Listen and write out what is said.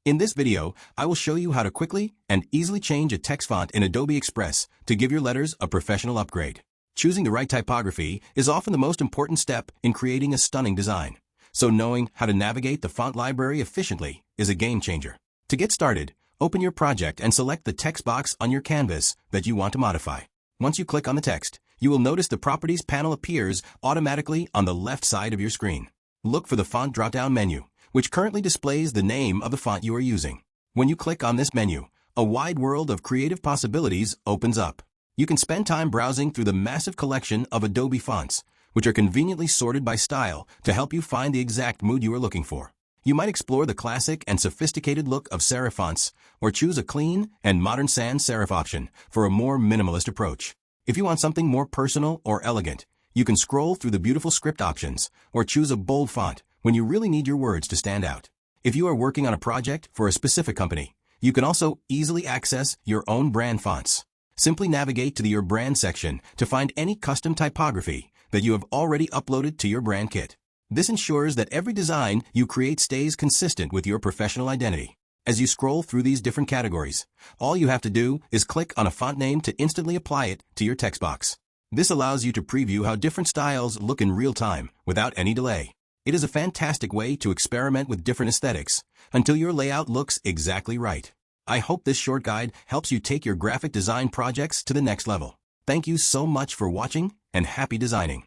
In this video, I will show you how to quickly and easily change a text font in Adobe Express to give your letters a professional upgrade. Choosing the right typography is often the most important step in creating a stunning design, so knowing how to navigate the font library efficiently is a game changer. To get started, open your project and select the text box on your canvas that you want to modify. Once you click on the text, you will notice the Properties panel appears automatically on the left side of your screen. Look for the Font drop-down menu, which currently displays the name of the font you are using. When you click on this menu, a wide world of creative possibilities opens up. You can spend time browsing through the massive collection of Adobe Fonts, which are conveniently sorted by style to help you find the exact mood you are looking for. You might explore the classic and sophisticated look of serif fonts, or choose a clean and modern sans serif option for a more minimalist approach. If you want something more personal or elegant, you can scroll through the beautiful script options, or choose a bold font when you really need your words to stand out. If you are working on a project for a specific company, you can also easily access your own brand fonts. Simply navigate to the Your Brand section to find any custom typography that you have already uploaded to your brand kit. This ensures that every design you create stays consistent with your professional identity. As you scroll through these different categories, all you have to do is click on a font name to instantly apply it to your text box. This allows you to preview how different styles look in real time without any delay. It is a fantastic way to experiment with different aesthetics until your layout looks exactly right. I hope this short guide helps you take your graphic design projects to the next level. Thank you so much for watching, and happy designing.